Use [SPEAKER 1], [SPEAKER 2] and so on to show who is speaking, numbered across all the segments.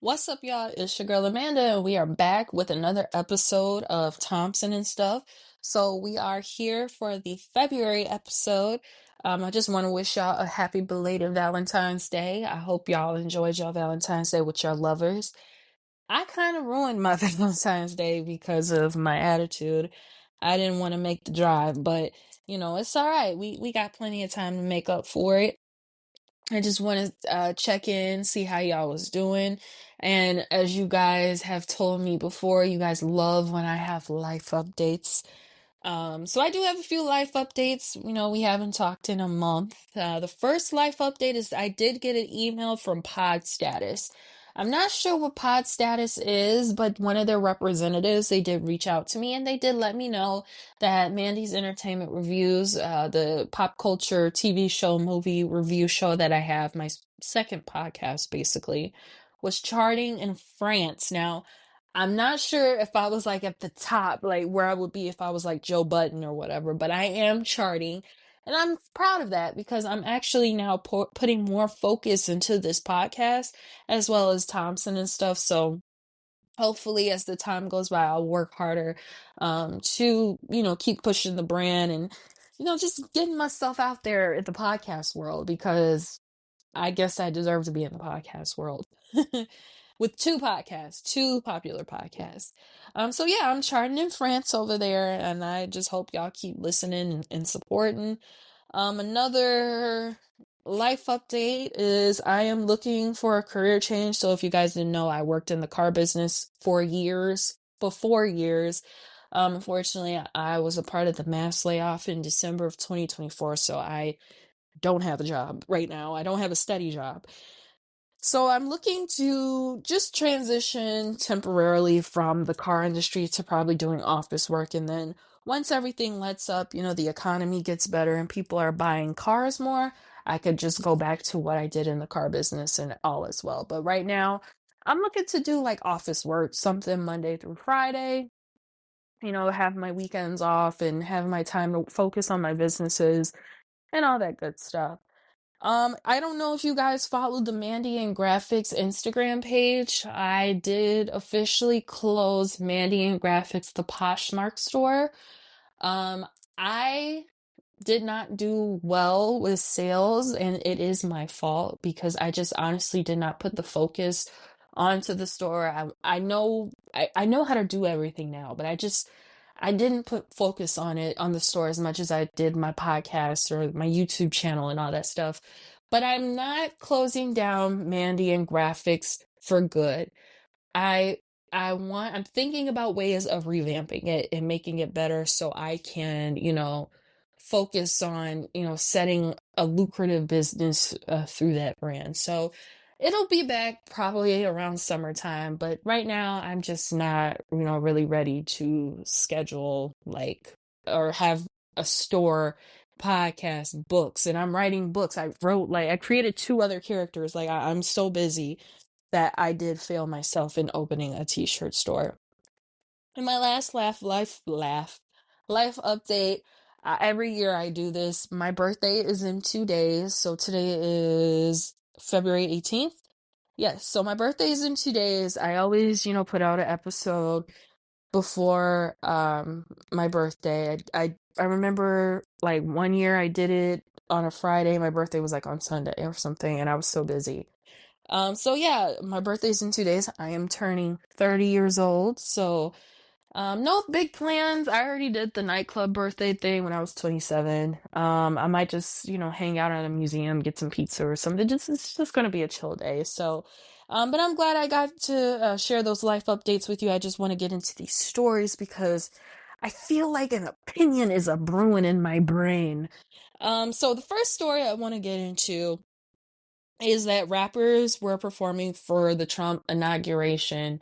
[SPEAKER 1] What's up, y'all? It's your girl Amanda, and we are back with another episode of Thompson and Stuff. So we are here for the February episode. I just want to wish y'all a happy belated Valentine's Day. I hope y'all enjoyed your Valentine's Day with your lovers. I kind of ruined my Valentine's Day because of my attitude. I didn't want to make the drive, but it's all right. We got plenty of time to make up for it. I just want to check in, see how y'all was doing. And as you guys have told me before, you guys love when I have life updates. So I do have a few life updates. We haven't talked in a month. The first life update is I did get an email from Pod Status. I'm not sure what Pod Status is, but one of their representatives, they did reach out to me and they did let me know that Mandy's Entertainment Reviews, the pop culture TV show, movie review show that I have, my second podcast basically, was charting in France. Now, I'm not sure if I was like at the top, like where I would be if I was like Joe Budden or whatever, but I am charting. And I'm proud of that because I'm actually now putting more focus into this podcast as well as Thompson and stuff. So hopefully as the time goes by, I'll work harder to, keep pushing the brand and, just getting myself out there in the podcast world because I guess I deserve to be in the podcast world with two podcasts, two popular podcasts. So yeah, I'm charting in France over there, and I just hope y'all keep listening and supporting. Another life update is I am looking for a career change. So if you guys didn't know, I worked in the car business for 4 years. Unfortunately, I was a part of the mass layoff in December of 2024, so I don't have a job right now. I don't have a steady job. So I'm looking to just transition temporarily from the car industry to probably doing office work. And then once everything lets up, the economy gets better and people are buying cars more, I could just go back to what I did in the car business and all as well. But right now, I'm looking to do like office work, something Monday through Friday, have my weekends off and have my time to focus on my businesses and all that good stuff. I don't know if you guys followed the Mandy and Graphics Instagram page. I did officially close Mandy and Graphics, the Poshmark store. I did not do well with sales, and it is my fault because I just honestly did not put the focus onto the store. I know how to do everything now, but I didn't put focus on it on the store as much as I did my podcast or my YouTube channel and all that stuff. But I'm not closing down Mandy and Graphics for good. I I'm thinking about ways of revamping it and making it better so I can, focus on, setting a lucrative business through that brand. So it'll be back probably around summertime, but right now I'm just not, really ready to schedule like or have a store podcast books and I'm writing books. I created two other characters. Like I'm so busy that I did fail myself in opening a t-shirt store. And my last life update. Every year I do this. My birthday is in 2 days. So today is February 18th. Yes, so my birthday is in 2 days. I always, put out an episode before my birthday. I remember like one year I did it on a Friday. My birthday was like on Sunday or something, and I was so busy. So yeah, my birthday's in 2 days. I am turning 30 years old, so no big plans. I already did the nightclub birthday thing when I was 27. I might just, hang out at a museum, get some pizza or something. It's just gonna be a chill day. So, but I'm glad I got to share those life updates with you. I just want to get into these stories because I feel like an opinion is a brewing in my brain. So the first story I want to get into is that rappers were performing for the Trump inauguration,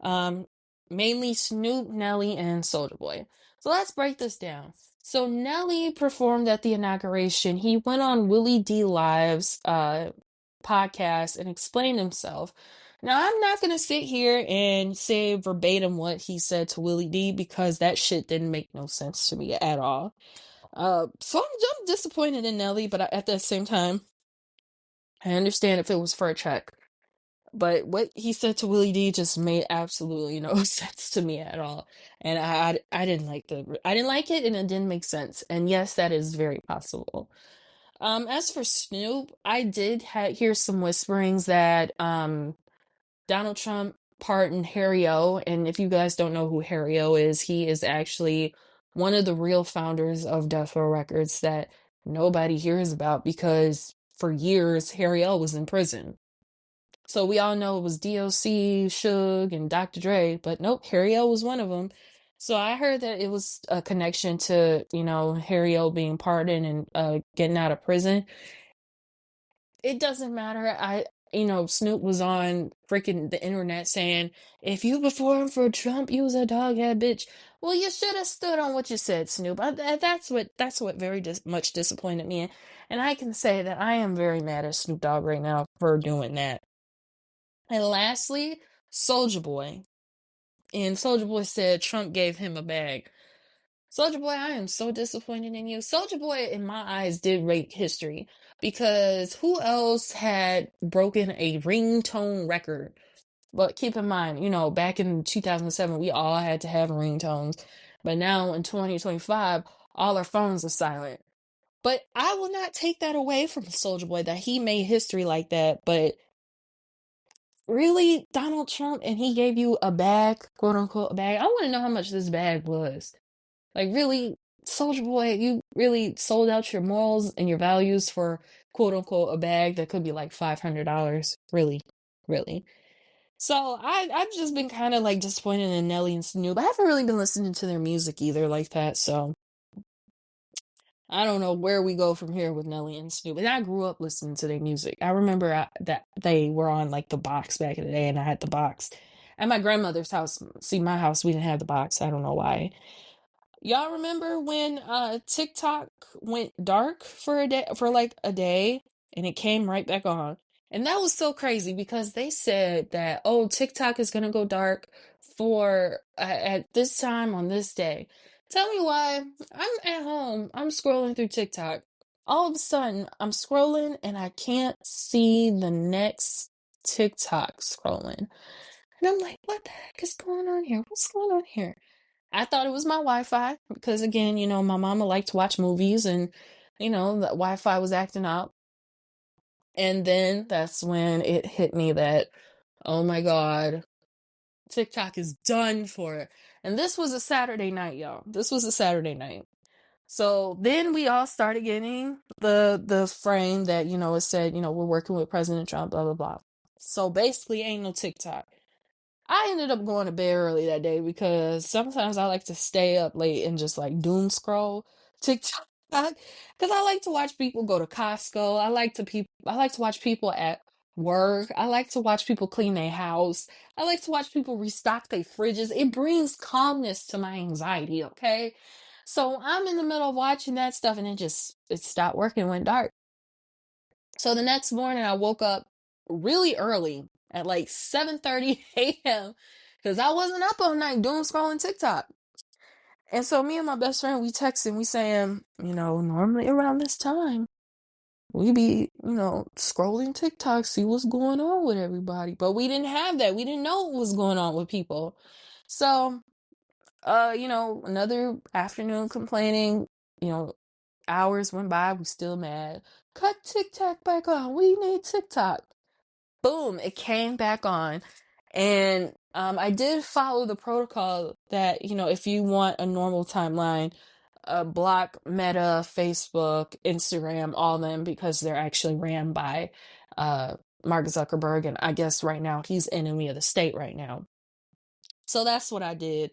[SPEAKER 1] um, mainly Snoop, Nelly, and Soulja Boy. So let's break this down. So Nelly performed at the inauguration. He went on Willie D Live's podcast and explained himself. Now, I'm not going to sit here and say verbatim what he said to Willie D because that shit didn't make no sense to me at all. So I'm disappointed in Nelly, but at the same time, I understand if it was for a check. But what he said to Willie D just made absolutely no sense to me at all. And I didn't like I didn't like it, and it didn't make sense. And yes, that is very possible. As for Snoop, I did hear some whisperings that Donald Trump pardoned Harry O. And if you guys don't know who Harry O is, he is actually one of the real founders of Death Row Records that nobody hears about because for years Harry O was in prison. So we all know it was DOC, Suge, and Dr. Dre, but nope, Harry O was one of them. So I heard that it was a connection to, Harry O being pardoned and getting out of prison. It doesn't matter. Snoop was on freaking the internet saying, if you perform for Trump, you was a doghead bitch. Well, you should have stood on what you said, Snoop. That's what very much disappointed me. And I can say that I am very mad at Snoop Dogg right now for doing that. And lastly, Soulja Boy. And Soulja Boy said Trump gave him a bag. Soulja Boy, I am so disappointed in you. Soulja Boy, in my eyes, did make history because who else had broken a ringtone record? But keep in mind, back in 2007, we all had to have ringtones. But now in 2025, all our phones are silent. But I will not take that away from Soulja Boy that he made history like that. But really, Donald Trump, and he gave you a bag, quote unquote, a bag. I want to know how much this bag was. Like, really, Soulja Boy, you really sold out your morals and your values for quote unquote a bag that could be like $500. Really, really. So I've just been kind of like disappointed in Nelly and Snoop. I haven't really been listening to their music either like that. So I don't know where we go from here with Nelly and Snoop. And I grew up listening to their music. I remember that they were on like the box back in the day, and I had the box at my grandmother's house. See, my house, we didn't have the box. I don't know why. Y'all remember when TikTok went dark for a day and it came right back on? And that was so crazy because they said that, oh, TikTok is going to go dark for at this time on this day. Tell me why. I'm at home, I'm scrolling through TikTok. All of a sudden, I'm scrolling and I can't see the next TikTok scrolling. And I'm like, what the heck is going on here? What's going on here? I thought it was my Wi-Fi because again, my mama liked to watch movies and the Wi-Fi was acting up. And then that's when it hit me that, oh my God, TikTok is done for it. And this was a Saturday night, y'all. This was a Saturday night. So then we all started getting the frame that, it said, we're working with President Trump, blah, blah, blah. So basically ain't no TikTok. I ended up going to bed early that day because sometimes I like to stay up late and just like doom scroll TikTok because I like to watch people go to Costco. I like to watch people at work. I like to watch people clean their house. I like to watch people restock their fridges. It brings calmness to my anxiety, okay? So I'm in the middle of watching that stuff and it stopped working, it went dark. So the next morning I woke up really early at like 7:30 a.m. because I wasn't up all night doom scrolling TikTok. And so me and my best friend, we texting, we saying, normally around this time, we be, scrolling TikTok, see what's going on with everybody. But we didn't have that. We didn't know what was going on with people. So, another afternoon complaining, you know, hours went by, we still mad. Cut TikTok back on. We need TikTok. Boom, it came back on. And I did follow the protocol that, if you want a normal timeline, block Meta, Facebook, Instagram, all of them, because they're actually ran by Mark Zuckerberg. And I guess right now he's enemy of the state right now. So that's what I did.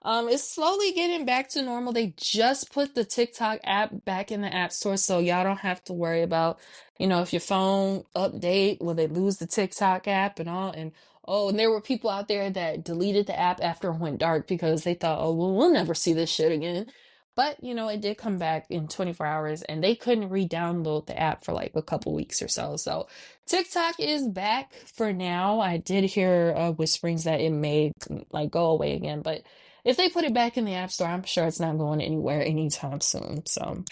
[SPEAKER 1] It's slowly getting back to normal. They just put the TikTok app back in the app store, so y'all don't have to worry about, if your phone update, will they lose the TikTok app and all. And oh, and there were people out there that deleted the app after it went dark because they thought, oh, well, we'll never see this shit again. But, it did come back in 24 hours and they couldn't re-download the app for like a couple weeks or so. So TikTok is back for now. I did hear whisperings that it may like go away again, but if they put it back in the App Store, I'm sure it's not going anywhere anytime soon. So,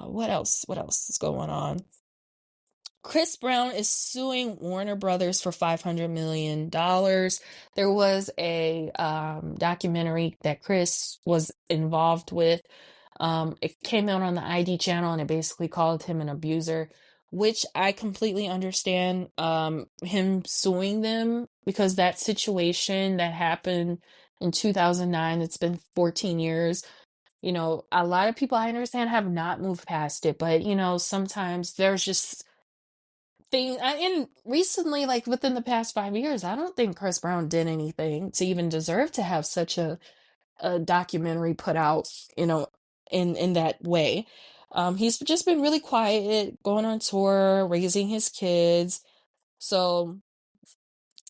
[SPEAKER 1] what else? What else is going on? Chris Brown is suing Warner Brothers for $500 million. There was a documentary that Chris was involved with. It came out on the ID channel and it basically called him an abuser, which I completely understand him suing them because that situation that happened in 2009, it's been 14 years. A lot of people I understand have not moved past it, but sometimes there's just and recently, like within the past 5 years, I don't think Chris Brown did anything to even deserve to have such a documentary put out, you know, in that way. He's just been really quiet, going on tour, raising his kids. So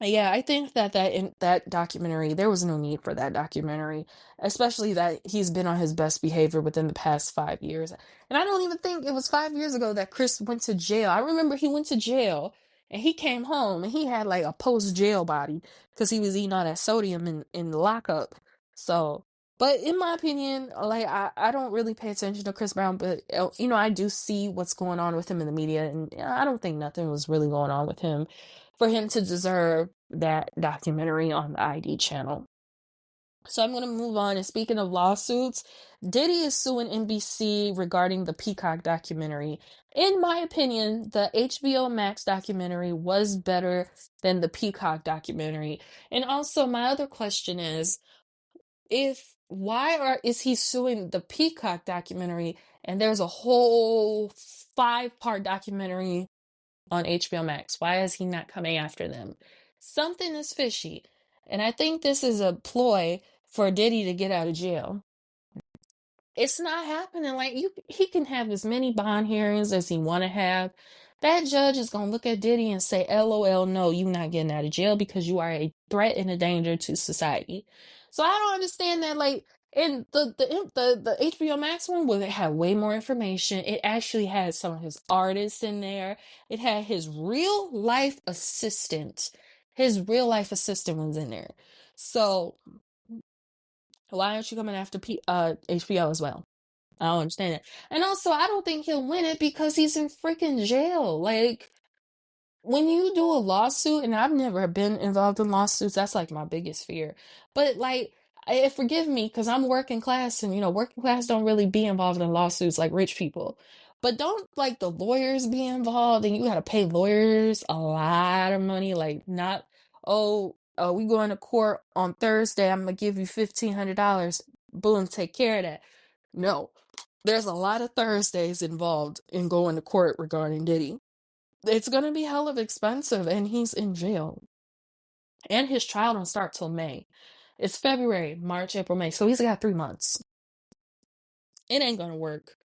[SPEAKER 1] yeah, I think that in that documentary, there was no need for that documentary, especially that he's been on his best behavior within the past 5 years. And I don't even think it was 5 years ago that Chris went to jail. I remember he went to jail and he came home and he had like a post-jail body because he was eating all that sodium in the lockup. So, but in my opinion, like I don't really pay attention to Chris Brown, but I do see what's going on with him in the media, and I don't think nothing was really going on with him for him to deserve that documentary on the ID channel. So I'm going to move on. And speaking of lawsuits, Diddy is suing NBC regarding the Peacock documentary. In my opinion, the HBO Max documentary was better than the Peacock documentary. And also, my other question is, if why is he suing the Peacock documentary and there's a whole 5-part documentary on HBO Max? Why is he not coming after them? Something is fishy. And I think this is a ploy for Diddy to get out of jail. It's not happening. Like he can have as many bond hearings as he want to have. That judge is gonna look at Diddy and say, "LOL, no, you not getting out of jail because you are a threat and a danger to society." So I don't understand that. Like in the HBO Max one, where it had way more information. It actually had some of his artists in there. It had his real life assistant. His real life assistant was in there. So why aren't you coming after HBO as well? I don't understand it. And also, I don't think he'll win it because he's in freaking jail. Like, when you do a lawsuit, and I've never been involved in lawsuits, that's like my biggest fear. But like, forgive me because I'm working class, and working class don't really be involved in lawsuits like rich people. But don't like the lawyers be involved, and you got to pay lawyers a lot of money. Like, not, we going to court on Thursday. I'm gonna give you $1,500. Boom, take care of that. No, there's a lot of Thursdays involved in going to court regarding Diddy. It's gonna be hell of expensive, and he's in jail. And his trial don't start till May. It's February, March, April, May. So he's got 3 months. It ain't gonna work.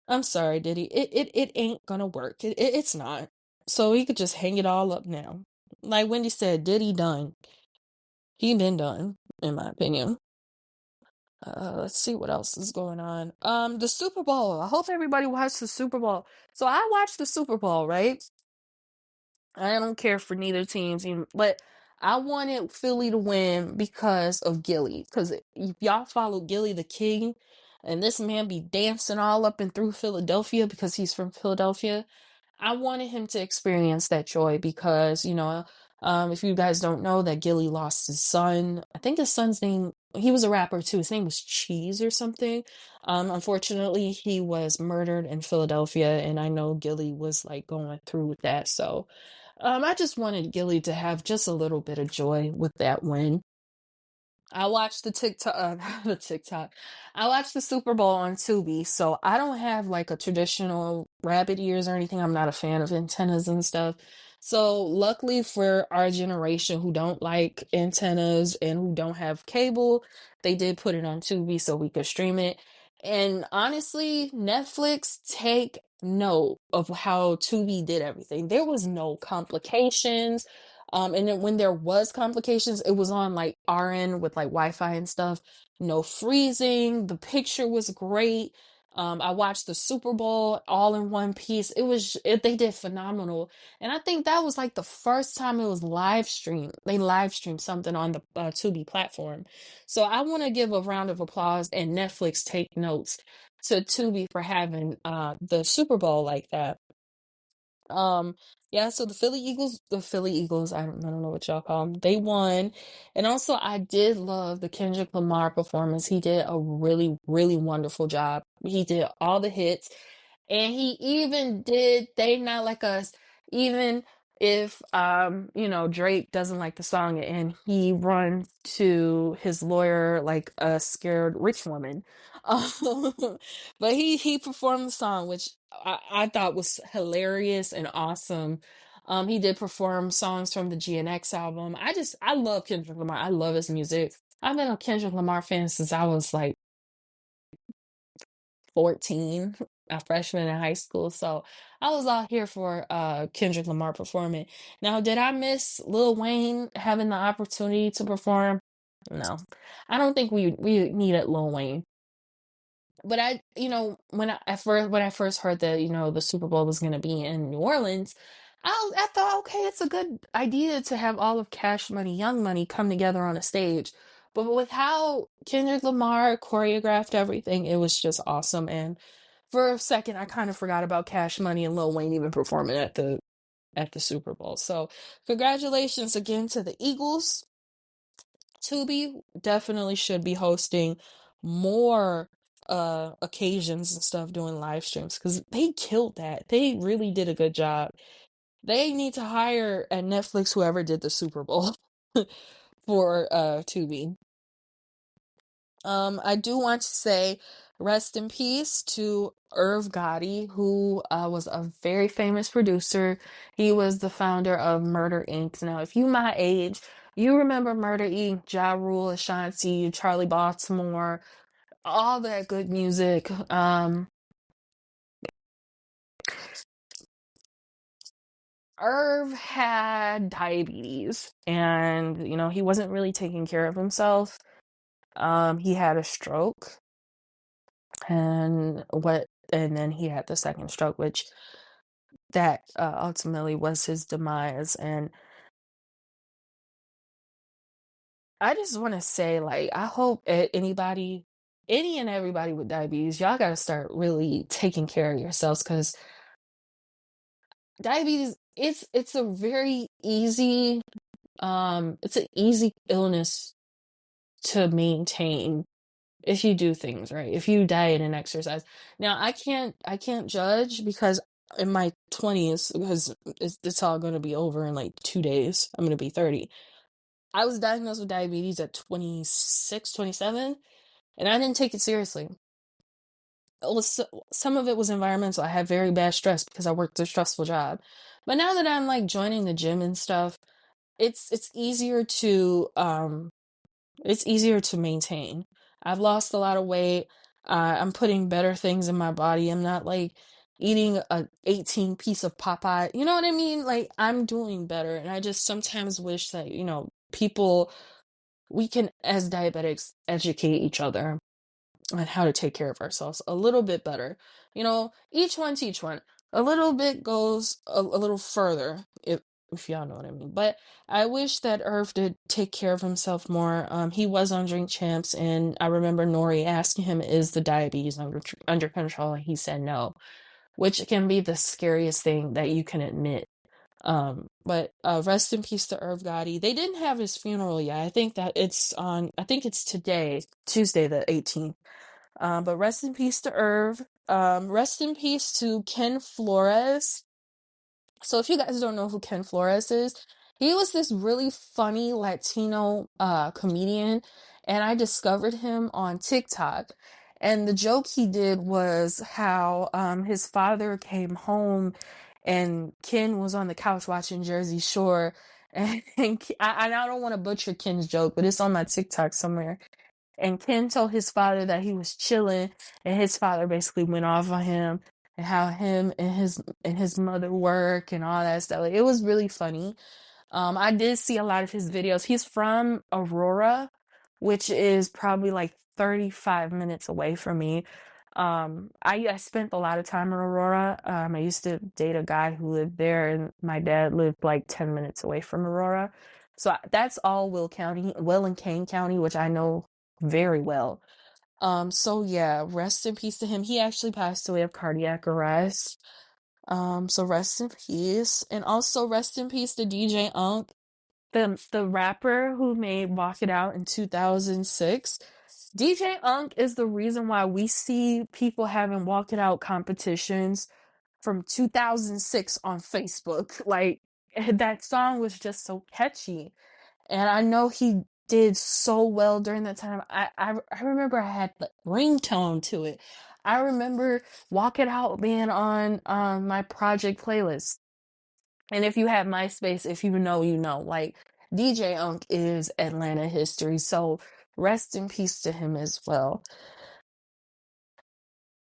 [SPEAKER 1] I'm sorry, Diddy. It ain't gonna work. It's not. So he could just hang it all up now. Like Wendy said, Diddy done. He been done, in my opinion. Let's see what else is going on. The Super Bowl. I hope everybody watched the Super Bowl. So I watched the Super Bowl, right? I don't care for neither teams, but I wanted Philly to win because of Gilly. Because if y'all follow Gilly the King, and this man be dancing all up and through Philadelphia because he's from Philadelphia, I wanted him to experience that joy because, if you guys don't know that Gilly lost his son, I think his son's name, he was a rapper too. His name was Cheese or something. Unfortunately, he was murdered in Philadelphia, and I know Gilly was like going through with that. So, I just wanted Gilly to have just a little bit of joy with that win. I watched the TikTok, the TikTok. I watched the Super Bowl on Tubi, so I don't have like a traditional rabbit ears or anything. I'm not a fan of antennas and stuff. So luckily for our generation who don't like antennas and who don't have cable, they did put it on Tubi so we could stream it. And honestly, Netflix, take note of how Tubi did everything. There was no complications. And then when there was complications, it was on like RN with like Wi-Fi and stuff. No freezing. The picture was great. I watched the Super Bowl all in one piece. They did phenomenal. And I think that was like the first time it was live streamed. They live streamed something on the Tubi platform. So I want to give a round of applause and Netflix take notes to Tubi for having the Super Bowl like that. Um, yeah, so the Philly Eagles, I don't know what y'all call them. They won. And also I did love the Kendrick Lamar performance. He did a really, really wonderful job. He did all the hits. And he even did They Not Like Us, even if Drake doesn't like the song and he runs to his lawyer like a scared rich woman. Um, but he performed the song, which I thought was hilarious and awesome. He did perform songs from the GNX album. I love Kendrick Lamar. I love his music. I've been a Kendrick Lamar fan since I was like 14, a freshman in high school. So I was all here for Kendrick Lamar performing. Now, did I miss Lil Wayne having the opportunity to perform? No. I don't think we needed Lil Wayne. But when I first heard that, the Super Bowl was going to be in New Orleans, I thought, okay, it's a good idea to have all of Cash Money, Young Money come together on a stage. But with how Kendrick Lamar choreographed everything, it was just awesome. And for a second, I kind of forgot about Cash Money and Lil Wayne even performing at the Super Bowl. So congratulations again to the Eagles. Tubi definitely should be hosting more occasions and stuff doing live streams because they killed that. They really did a good job. They need to hire at Netflix whoever did the Super Bowl for Tubi. I do want to say rest in peace to Irv Gotti, who was a very famous producer. He was the founder of Murder Inc. Now, if you my age, you remember Murder Inc., Ja Rule, Ashanti, Charlie Baltimore, all that good music. Irv had diabetes and, he wasn't really taking care of himself. He had a stroke and then he had the second stroke, which that ultimately was his demise. And I just want to say, like, I hope any and everybody with diabetes, y'all got to start really taking care of yourselves because diabetes, it's a very easy, it's an easy illness to maintain if you do things right, if you diet and exercise. Now, I can't judge because in my 20s, because it's all going to be over in like 2 days. I'm going to be 30. I was diagnosed with diabetes at 26, 27, and I didn't take it seriously. Some of it was environmental. I had very bad stress because I worked a stressful job. But now that I'm like joining the gym and stuff, it's easier to maintain. I've lost a lot of weight. I'm putting better things in my body. I'm not like eating a 18 piece of Popeye. You know what I mean? Like I'm doing better. And I just sometimes wish that, people, we can, as diabetics, educate each other on how to take care of ourselves a little bit better. Each one teach one. A little bit goes a little further, if y'all know what I mean. But I wish that Irv did take care of himself more. He was on Drink Champs, and I remember Nori asking him, "Is the diabetes under control?" And he said no, which can be the scariest thing that you can admit. But rest in peace to Irv Gotti. They didn't have his funeral yet. I think it's today, Tuesday the 18th. But rest in peace to Irv. Rest in peace to Ken Flores. So if you guys don't know who Ken Flores is, he was this really funny Latino comedian, and I discovered him on TikTok. And the joke he did was how his father came home and Ken was on the couch watching Jersey Shore. And I don't want to butcher Ken's joke, but it's on my TikTok somewhere. And Ken told his father that he was chilling, and his father basically went off on him and how him and his mother work and all that stuff. Like, it was really funny. I did see a lot of his videos. He's from Aurora, which is probably like 35 minutes away from me. I spent a lot of time in Aurora. I used to date a guy who lived there, and my dad lived like 10 minutes away from Aurora. So that's all Will and Kane County, which I know very well. So yeah, rest in peace to him. He actually passed away of cardiac arrest. So rest in peace. And also rest in peace to DJ Unk, the rapper who made Walk It Out in 2006. DJ Unk is the reason why we see people having Walk It Out competitions from 2006 on Facebook. Like, that song was just so catchy. And I know he did so well during that time. I remember I had the ringtone to it. I remember Walk It Out being on my project playlist. And if you have MySpace, if you know, you know. Like, DJ Unk is Atlanta history. So rest in peace to him as well.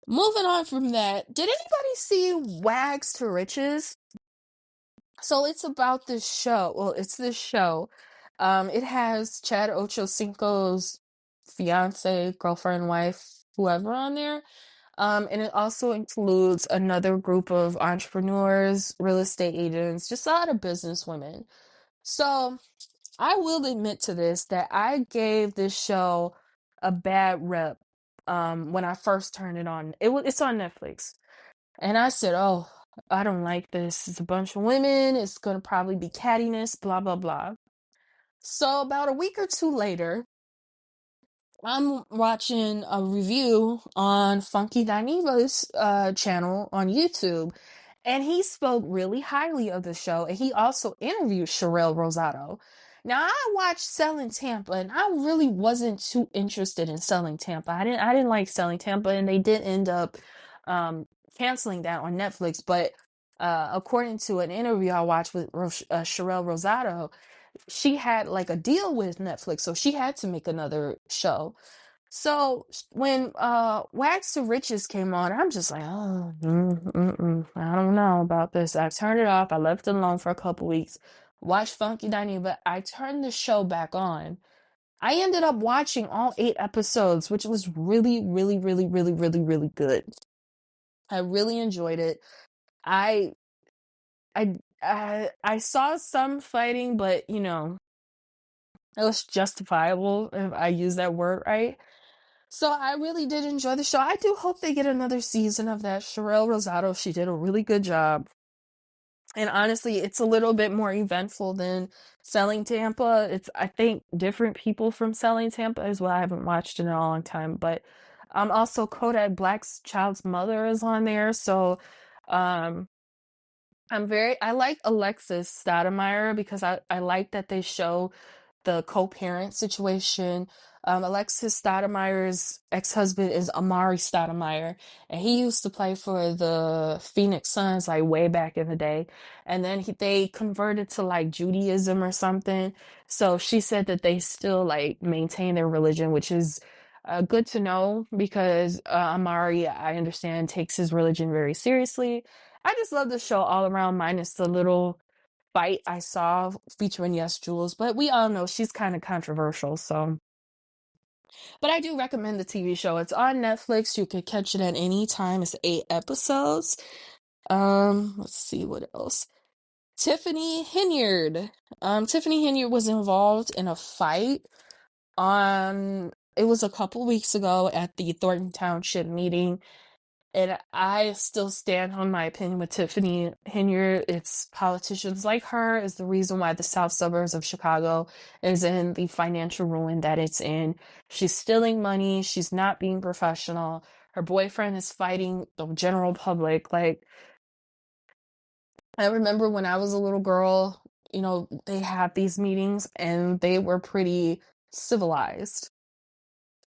[SPEAKER 1] Moving on from that, did anybody see Wags to Riches? So it's about this show. Well, it's this show. It has Chad Ochocinco's fiance, girlfriend, wife, whoever on there. And it also includes another group of entrepreneurs, real estate agents, just a lot of business women. So I will admit to this that I gave this show a bad rep when I first turned it on. It's on Netflix. And I said, "Oh, I don't like this. It's a bunch of women. It's going to probably be cattiness, blah, blah, blah." So about a week or two later, I'm watching a review on Funky Dineva's channel on YouTube, and he spoke really highly of the show, and he also interviewed Sherelle Rosado. Now, I watched Selling Tampa, and I really wasn't too interested in Selling Tampa. I didn't like Selling Tampa, and they did end up um, canceling that on Netflix. But according to an interview I watched with Sherelle Rosado, she had like a deal with Netflix, so she had to make another show. So when Wax to Riches came on, I'm just like, oh, I don't know about this. I turned it off. I left it alone for a couple weeks. Watched Funky Dining, but I turned the show back on. I ended up watching all 8 episodes, which was really, really, really, really, really, really good. I really enjoyed it. I I saw some fighting, but you know, it was justifiable if I use that word right. So I really did enjoy the show. I do hope they get another season of that. Sherelle Rosado, she did a really good job. And honestly, it's a little bit more eventful than Selling Tampa. It's, I think, different people from Selling Tampa as well. I haven't watched it in a long time. But also Kodak Black's Child's Mother is on there. So um I like Alexis Stoudemire because I like that they show the co-parent situation. Alexis Stoudemire's ex-husband is Amari Stoudemire, and he used to play for the Phoenix Suns like way back in the day. And then they converted to like Judaism or something. So she said that they still like maintain their religion, which is good to know because Amari, I understand, takes his religion very seriously. I just love the show all around, minus the little fight I saw featuring Yes Jules, but we all know she's kind of controversial, so. But I do recommend the TV show. It's on Netflix. You can catch it at any time. It's 8 episodes. Let's see what else. Tiffany Henyard. Tiffany Henyard was involved in a fight on, it was a couple weeks ago at the Thornton Township meeting. And I still stand on my opinion with Tiffany Henyard. It's politicians like her is the reason why the south suburbs of Chicago is in the financial ruin that it's in. She's stealing money. She's not being professional. Her boyfriend is fighting the general public. Like, I remember when I was a little girl, you know, they had these meetings and they were pretty civilized.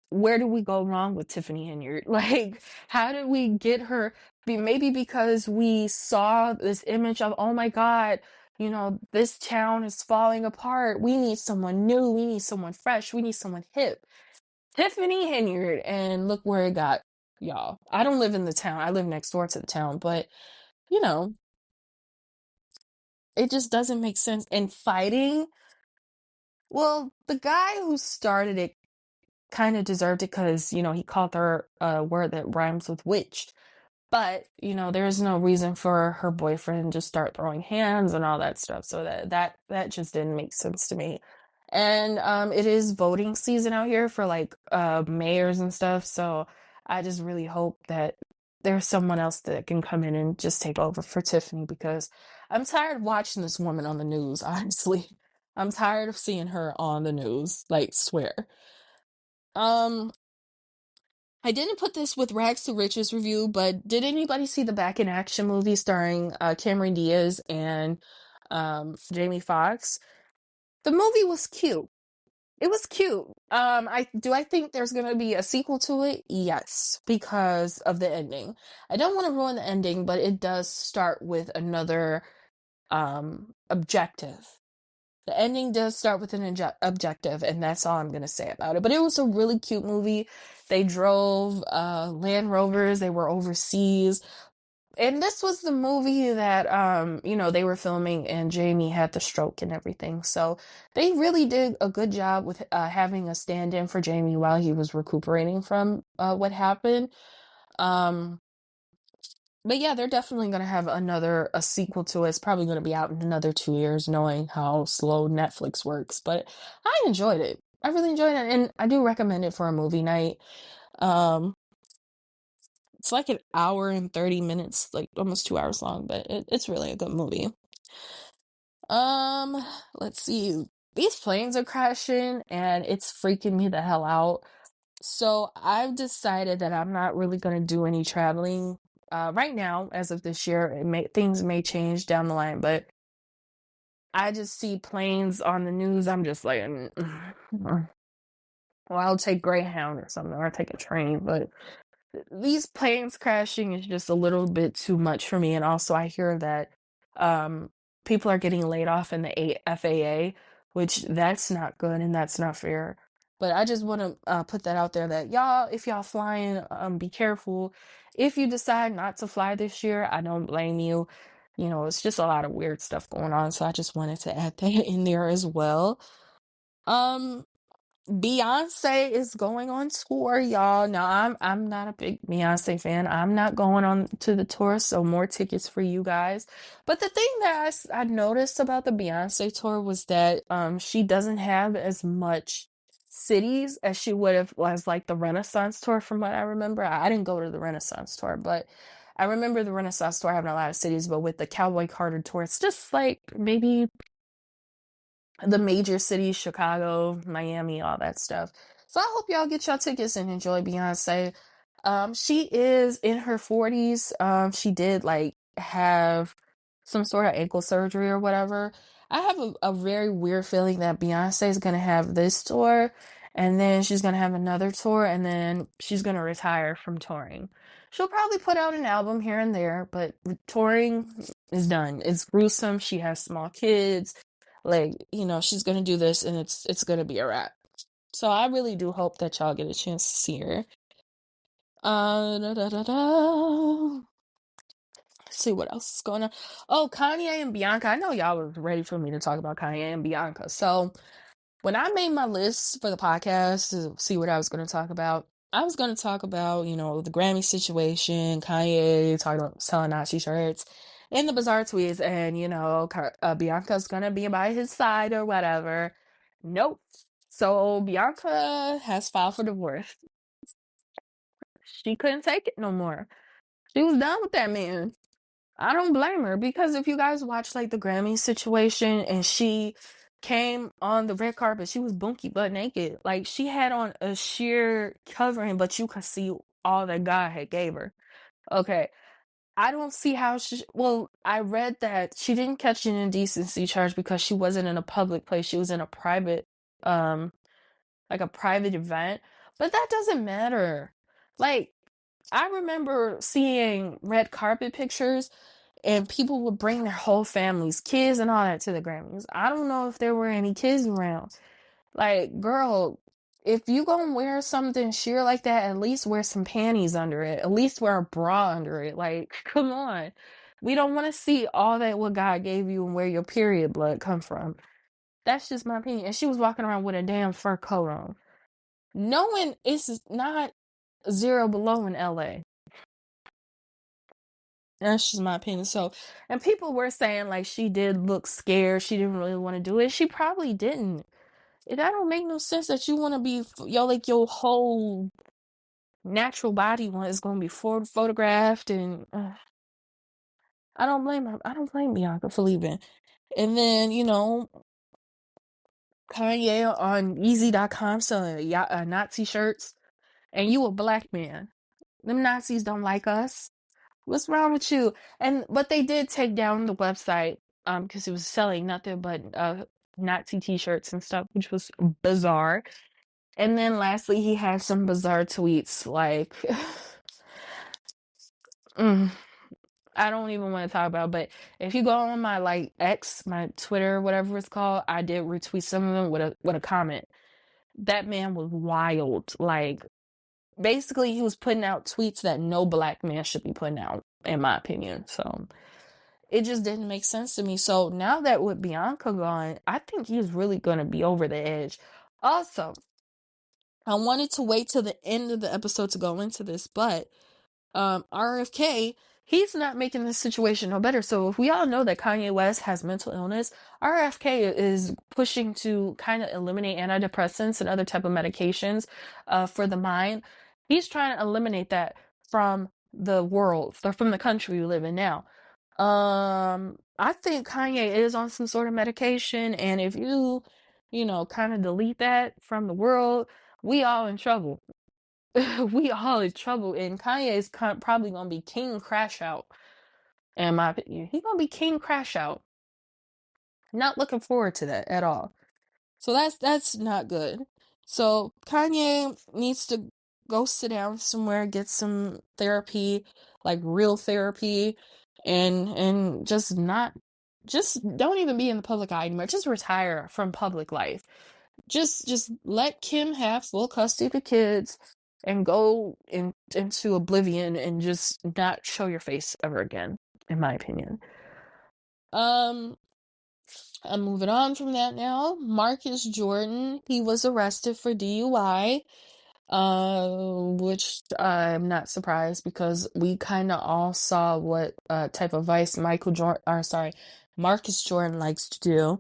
[SPEAKER 1] Where did we go wrong with Tiffany Henyard? Like, how did we get her? Maybe because we saw this image of, oh my God, you know, this town is falling apart. We need someone new. We need someone fresh. We need someone hip. Tiffany Henyard, and look where it got y'all. I don't live in the town. I live next door to the town, but you know, it just doesn't make sense. And fighting, well, the guy who started it kind of deserved it because, you know, he called her a word that rhymes with witch. But, you know, there's no reason for her boyfriend to start throwing hands and all that stuff. So that just didn't make sense to me. And it is voting season out here for like mayors and stuff. So I just really hope that there's someone else that can come in and just take over for Tiffany, because I'm tired of watching this woman on the news, honestly. I'm tired of seeing her on the news, like, swear. Um, I didn't put this with Rags to Riches review, but did anybody see the Back in Action movie starring Cameron Diaz and Jamie Foxx? The movie was cute. It was cute. I think there's gonna be a sequel to it? Yes, because of the ending. I don't want to ruin the ending, but it does start with another objective. The ending does start with an objective, and that's all I'm gonna say about it. But it was a really cute movie. They drove Land Rovers, they were overseas. And this was the movie that they were filming and Jamie had the stroke and everything. So they really did a good job with having a stand-in for Jamie while he was recuperating from what happened. Um but yeah, they're definitely going to have a sequel to it. It's probably going to be out in another 2 years, knowing how slow Netflix works. But I enjoyed it. I really enjoyed it, and I do recommend it for a movie night. Um, it's like an hour and 30 minutes, like almost 2 hours long, but it's really a good movie. Um, let's see. These planes are crashing, and it's freaking me the hell out. So I've decided that I'm not really going to do any traveling right now, as of this year. Things may change down the line, but I just see planes on the news. I'm just like, well, I'll take Greyhound or something, or I'll take a train. But these planes crashing is just a little bit too much for me. And also, I hear that um, people are getting laid off in the FAA, which that's not good and that's not fair. But I just want to put that out there that y'all, if y'all flying, be careful. If you decide not to fly this year, I don't blame you. You know, it's just a lot of weird stuff going on. So I just wanted to add that in there as well. Um, Beyonce is going on tour, y'all. Now I'm not a big Beyonce fan. I'm not going on to the tour, so more tickets for you guys. But the thing that I noticed about the Beyonce tour was that she doesn't have as much cities as she would have as like the Renaissance tour, from what I remember. I didn't go to the Renaissance tour, but I remember the Renaissance tour having a lot of cities, but with the Cowboy Carter tour, it's just like maybe the major cities, Chicago, Miami, all that stuff. So I hope y'all get y'all tickets and enjoy Beyonce. She is in her 40s. She did like have some sort of ankle surgery or whatever. I have a very weird feeling that Beyonce is gonna have this tour, and then she's gonna have another tour, and then she's gonna retire from touring. She'll probably put out an album here and there, but touring is done. It's gruesome. She has small kids. Like, she's gonna do this, and it's gonna be a wrap. So I really do hope that y'all get a chance to see her. Da, da, da, da. Let's see what else is going on. Oh, Kanye and Bianca. I know y'all was ready for me to talk about Kanye and Bianca. So when I made my list for the podcast to see what I was going to talk about, I was going to talk about, the Grammy situation, Kanye talking about selling Nazi shirts, and the bizarre tweets, and, Bianca's going to be by his side or whatever. Nope. So Bianca has filed for divorce. She couldn't take it no more. She was done with that man. I don't blame her, because if you guys watch like the Grammy situation and she came on the red carpet, she was bunky butt naked. Like, she had on a sheer covering, but you could see all that God had gave her. Okay. I don't see how I read that she didn't catch an indecency charge because she wasn't in a public place. She was in a private, um, like a private event, but that doesn't matter. Like, I remember seeing red carpet pictures, and people would bring their whole families, kids and all that, to the Grammys. I don't know if there were any kids around. Like, girl, if you gonna wear something sheer like that, at least wear some panties under it. At least wear a bra under it. Like, come on. We don't want to see all that what God gave you and where your period blood come from. That's just my opinion. And she was walking around with a damn fur coat on, knowing it's not 0 below in LA. That's just my opinion. So, and people were saying like she did look scared. She didn't really want to do it. She probably didn't. That don't make no sense that you want to be, like your whole natural body one is going to be photographed, and I don't blame her. I don't blame Bianca for leaving. And then, Kanye on Easy.com selling Nazi shirts, and you a black man. Them Nazis don't like us. What's wrong with you? But they did take down the website because it was selling nothing but Nazi t-shirts and stuff, which was bizarre. And then lastly, he had some bizarre tweets like mm, I don't even want to talk about, but if you go on my like X, my Twitter, whatever it's called, I did retweet some of them with a comment. That man was wild. Like basically he was putting out tweets that no black man should be putting out, in my opinion. So it just didn't make sense to me. So now that with Bianca gone, I think he's really gonna be over the edge. Also, I wanted to wait till the end of the episode to go into this, but RFK, he's not making this situation no better. So if we all know that Kanye West has mental illness, RFK is pushing to kind of eliminate antidepressants and other type of medications for the mind. He's trying to eliminate that from the world, or from the country we live in now. I think Kanye is on some sort of medication, and if kind of delete that from the world, we all in trouble. We all in trouble, and Kanye is probably gonna be King Crash Out. In my opinion, he's gonna be King Crash Out. Not looking forward to that at all. So that's not good. So Kanye needs to go sit down somewhere, get some therapy, like real therapy, and just don't even be in the public eye anymore. Just retire from public life. Just let Kim have full custody of the kids and go into oblivion and just not show your face ever again, in my opinion. I'm moving on from that now. Marcus Jordan, he was arrested for DUI, which I'm not surprised because we kind of all saw what type of vice Marcus Jordan likes to do.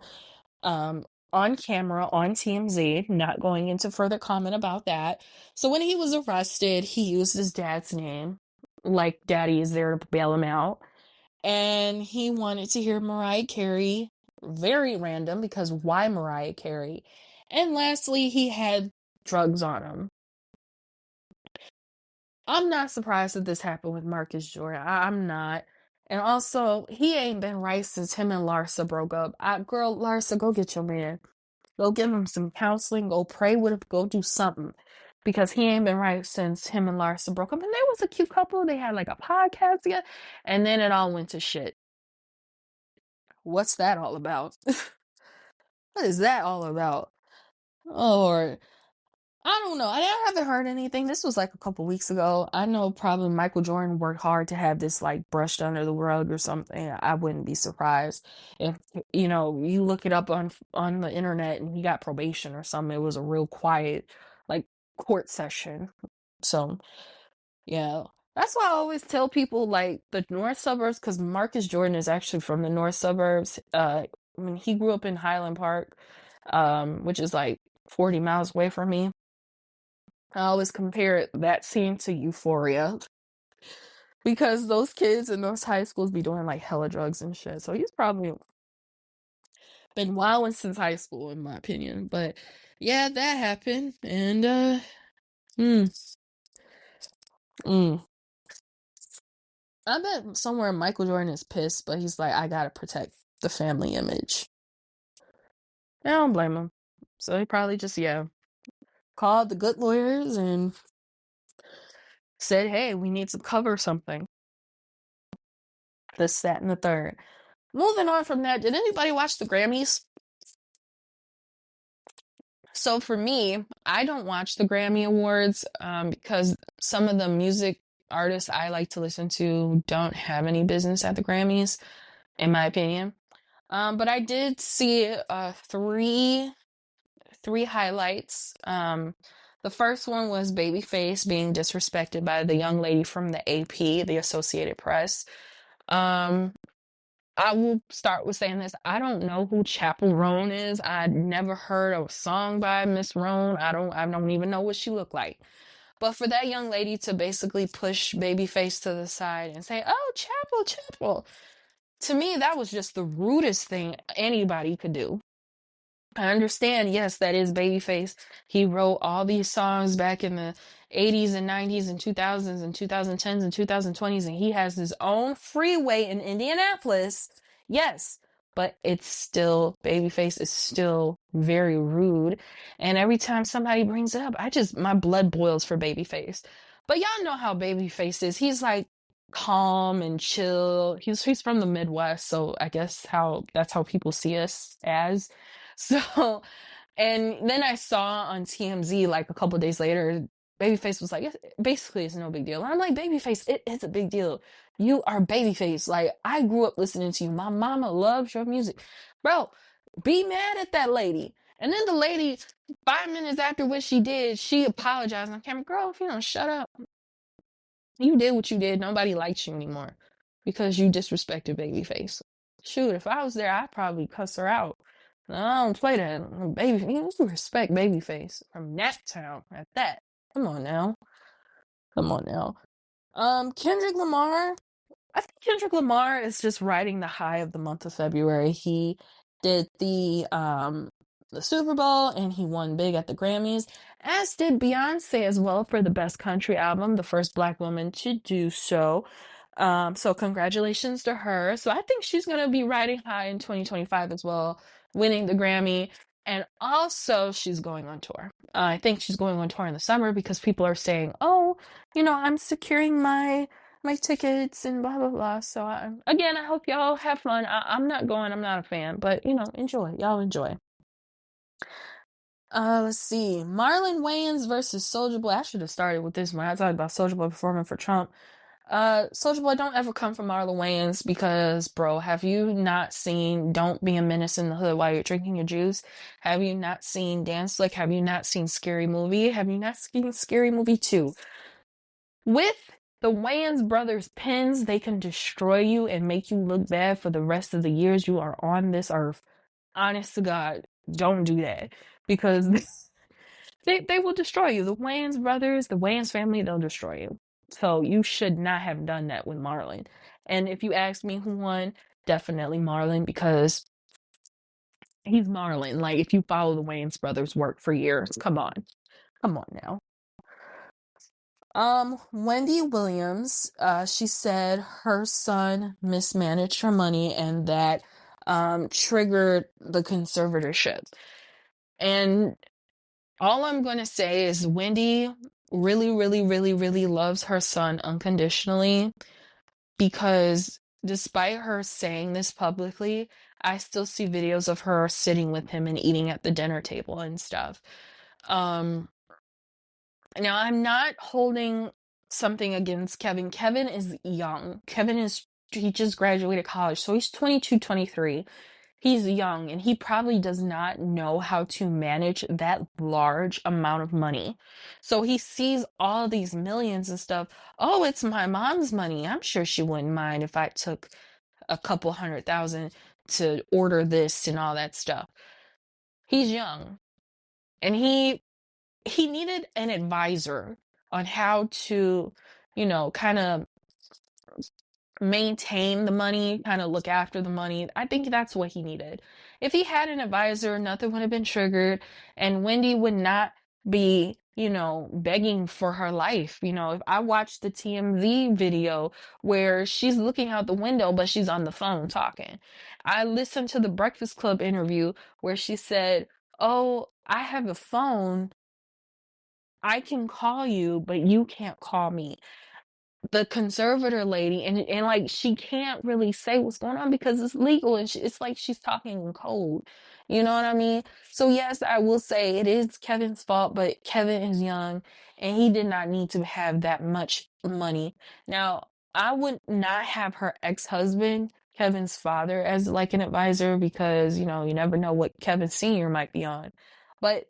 [SPEAKER 1] On camera on TMZ, not going into further comment about that. So when he was arrested, he used his dad's name, like daddy is there to bail him out. And he wanted to hear Mariah Carey, very random because why Mariah Carey? And lastly, he had drugs on him. I'm not surprised that this happened with Marcus Jordan. I'm not. And also, he ain't been right since him and Larsa broke up. Girl, Larsa, go get your man. Go give him some counseling. Go pray with him. Go do something. Because he ain't been right since him and Larsa broke up. And they was a cute couple. They had like a podcast together. And then it all went to shit. What's that all about? What is that all about? Or I don't know. I haven't heard anything. This was like a couple weeks ago. I know probably Michael Jordan worked hard to have this like brushed under the rug or something. I wouldn't be surprised if you look it up on the internet and he got probation or something. It was a real quiet like court session. So yeah. That's why I always tell people like the north suburbs, because Marcus Jordan is actually from the north suburbs. When he grew up in Highland Park, which is like 40 miles away from me. I always compare that scene to Euphoria because those kids in those high schools be doing like hella drugs and shit. So he's probably been wilding since high school, in my opinion. But yeah, that happened, and mm, mm. I bet somewhere Michael Jordan is pissed, but he's like, I gotta protect the family image. I don't blame him. So he probably just called the good lawyers and said, hey, we need to cover something. This, that, and the third. Moving on from that, did anybody watch the Grammys? So for me, I don't watch the Grammy Awards because some of the music artists I like to listen to don't have any business at the Grammys, in my opinion. But I did see three highlights. The first one was Babyface being disrespected by the young lady from the AP, the Associated Press. I will start with saying this. I don't know who Chapel Roan is. I'd never heard a song by Miss Roan. I don't even know what she looked like. But for that young lady to basically push Babyface to the side and say, "Oh, Chapel, Chapel," to me, that was just the rudest thing anybody could do. I understand, yes, that is Babyface. He wrote all these songs back in the 80s and 90s and 2000s and 2010s and 2020s, and he has his own freeway in Indianapolis. Yes, but it's still, Babyface is still very rude. And every time somebody brings it up, my blood boils for Babyface. But y'all know how Babyface is. He's like calm and chill. He's from the Midwest, so I guess that's how people see us as. So, and then I saw on TMZ like a couple days later, Babyface was like, basically, it's no big deal. And I'm like, Babyface, it is a big deal. You are Babyface. Like, I grew up listening to you. My mama loves your music. Bro, be mad at that lady. And then the lady, 5 minutes after what she did, she apologized on camera. Girl, if you don't shut up, you did what you did. Nobody likes you anymore because you disrespected Babyface. Shoot, if I was there, I'd probably cuss her out. I don't play that. Baby, you respect Babyface from Naptown at that. Come on now. Come on now. Kendrick Lamar. I think Kendrick Lamar is just riding the high of the month of February. He did the Super Bowl and he won big at the Grammys, as did Beyonce as well for the best country album, the first Black woman to do so. So congratulations to her. So I think she's gonna be riding high in 2025 as well, winning the Grammy. And also she's going on tour. I think she's going on tour in the summer because people are saying, "Oh, I'm securing my tickets and blah blah blah." So again, I hope y'all have fun. I'm not going. I'm not a fan, but enjoy. Y'all enjoy. Let's see. Marlon Wayans versus Soulja Boy. I should have started with this one. I talked about Soulja Boy performing for Trump. Soulja Boy, don't ever come for Marlon Wayans because, bro, have you not seen Don't Be a Menace in the Hood while you're drinking your juice? Have you not seen Dance Slick? Have you not seen Scary Movie? Have you not seen Scary Movie 2? With the Wayans brothers' pens, they can destroy you and make you look bad for the rest of the years you are on this earth. Honest to God, don't do that because they will destroy you. The Wayans brothers, the Wayans family, they'll destroy you. So you should not have done that with Marlon. And if you ask me who won, definitely Marlon because he's Marlon. Like if you follow the Wayans brothers' work for years, come on. Come on now. Wendy Williams, she said her son mismanaged her money and that triggered the conservatorship. And all I'm going to say is Wendy really, really, really, really loves her son unconditionally because despite her saying this publicly, I still see videos of her sitting with him and eating at the dinner table and stuff. Um, Now, I'm not holding something against Kevin. Kevin is young. He just graduated college, so he's 22, 23. He's young, and he probably does not know how to manage that large amount of money. So he sees all these millions and stuff. Oh, it's my mom's money. I'm sure she wouldn't mind if I took a couple 100,000 to order this and all that stuff. He's young, and he needed an advisor on how to, kind of maintain the money, kind of look after the money. I think that's what he needed. If he had an advisor, nothing would have been triggered, and Wendy would not be, begging for her life. If I watched the TMZ video where she's looking out the window, but she's on the phone talking. I listened to the Breakfast Club interview where she said, "Oh, I have a phone. I can call you, but you can't call me." The conservator lady, and like she can't really say what's going on because it's legal, and it's like she's talking in code. You know what I mean? So yes, I will say it is Kevin's fault, but Kevin is young and he did not need to have that much money. Now, I would not have her ex-husband, Kevin's father, as like an advisor because, you never know what Kevin Sr. might be on. But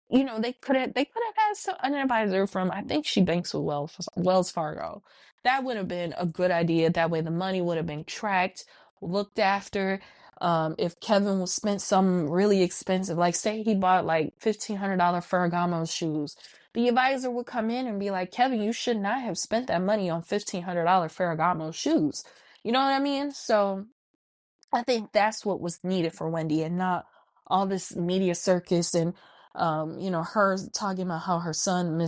[SPEAKER 1] they could have had an advisor from, I think she banks with Wells Fargo. That would have been a good idea. That way the money would have been tracked, looked after. If Kevin was spent some really expensive, like say he bought like $1,500 Ferragamo shoes, the advisor would come in and be like, Kevin, you should not have spent that money on $1,500 Ferragamo shoes. You know what I mean? So I think that's what was needed for Wendy, and not all this media circus and her talking about how her son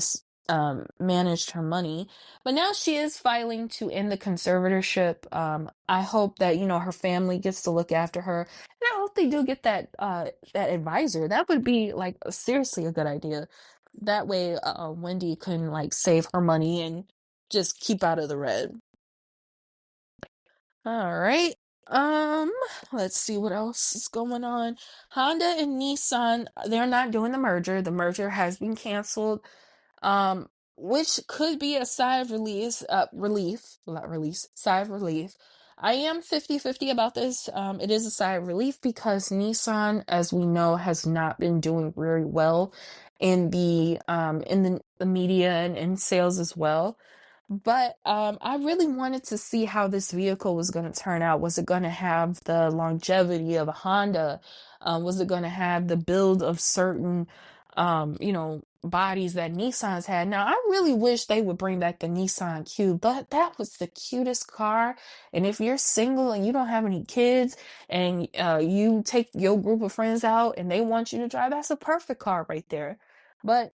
[SPEAKER 1] managed her money. But now she is filing to end the conservatorship. I hope that, her family gets to look after her. And I hope they do get that advisor. That would be like seriously a good idea. That way Wendy can like save her money and just keep out of the red. All right. Um, let's see what else is going on. Honda and Nissan, they're not doing the merger. The merger has been canceled. Which could be a sigh of sigh of relief. I am 50-50 about this. It is a sigh of relief because Nissan, as we know, has not been doing very well in the media and in sales as well. But I really wanted to see how this vehicle was going to turn out. Was it going to have the longevity of a Honda? Was it going to have the build of certain, bodies that Nissan's had? Now, I really wish they would bring back the Nissan Cube. That was the cutest car. And if you're single and you don't have any kids, and you take your group of friends out and they want you to drive, that's a perfect car right there. But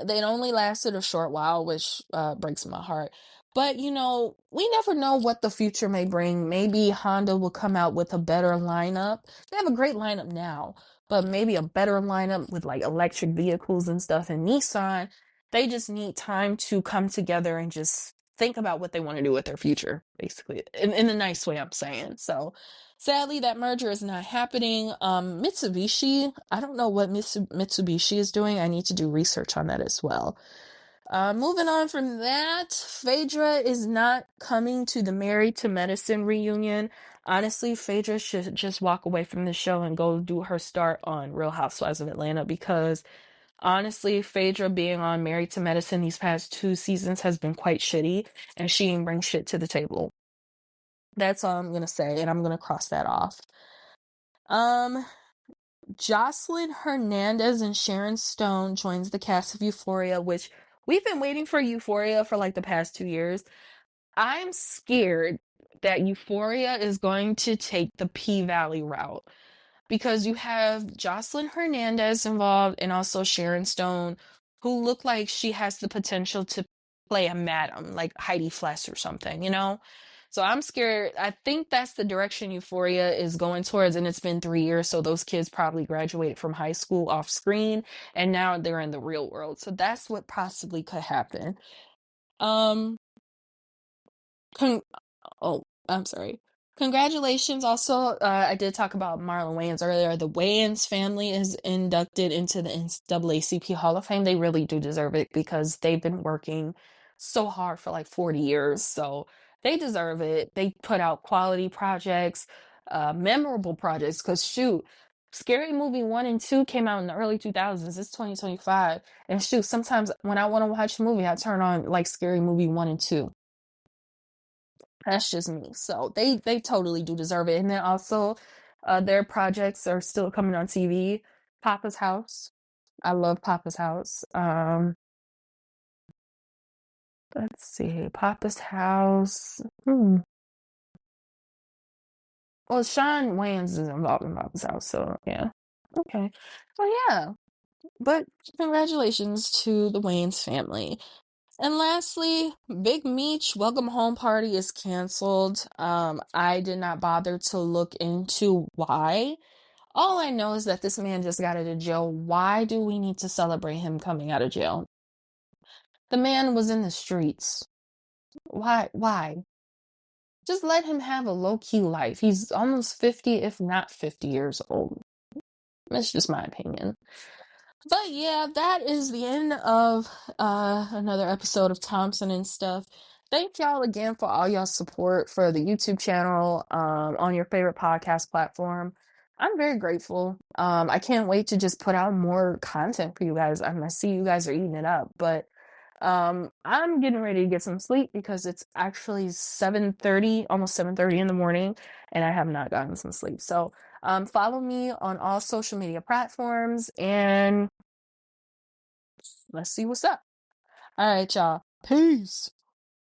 [SPEAKER 1] they only lasted a short while, which breaks my heart. But, we never know what the future may bring. Maybe Honda will come out with a better lineup. They have a great lineup now, but maybe a better lineup with like electric vehicles and stuff. And Nissan, they just need time to come together and just think about what they want to do with their future, basically, in the nice way I'm saying. So, sadly, that merger is not happening. Mitsubishi, I don't know what Mitsubishi is doing. I need to do research on that as well. Moving on from that, Phaedra is not coming to the Married to Medicine reunion. Honestly, Phaedra should just walk away from the show and go do her start on Real Housewives of Atlanta, because honestly, Phaedra being on Married to Medicine these past 2 seasons has been quite shitty, and she ain't bring shit to the table. That's all I'm gonna say, and I'm gonna cross that off. Um, Jocelyn Hernandez and Sharon Stone joins the cast of Euphoria, which we've been waiting for Euphoria for like the past 2 years. I'm scared that Euphoria is going to take the P-Valley route, because you have Jocelyn Hernandez involved and also Sharon Stone, who look like she has the potential to play a madam, like Heidi Fleiss or something, So I'm scared. I think that's the direction Euphoria is going towards, and it's been 3 years, so those kids probably graduated from high school off screen, and now they're in the real world. So that's what possibly could happen. Um, con- Oh, I'm sorry. Congratulations. Also, I did talk about Marlon Wayans earlier. The Wayans family is inducted into the NAACP Hall of Fame. They really do deserve it because they've been working so hard for like 40 years. So they deserve it. They put out quality projects, memorable projects. Because shoot, Scary Movie 1 and 2 came out in the early 2000s. It's 2025. And shoot, sometimes when I want to watch a movie, I turn on like Scary Movie 1 and 2. That's just me. So they totally do deserve it. And then also, their projects are still coming on TV. Papa's House. I love Papa's House. Let's see. Papa's House. Well, Sean Wayans is involved in Papa's House, so yeah. Okay. Well, yeah. But congratulations to the Wayans family. And lastly, Big Meech Welcome Home Party is canceled. I did not bother to look into why. All I know is that this man just got out of jail. Why do we need to celebrate him coming out of jail? The man was in the streets. Why? Why? Just let him have a low-key life. He's almost 50, if not 50 years old. That's just my opinion. But yeah, that is the end of another episode of Thompson and Stuff. Thank y'all again for all y'all support for the YouTube channel, on your favorite podcast platform. I'm very grateful. I can't wait to just put out more content for you guys. I see you guys are eating it up, but I'm getting ready to get some sleep because it's actually 7:30, almost 7:30 in the morning, and I have not gotten some sleep. So follow me on all social media platforms, and let's see what's up. All right, y'all. Peace.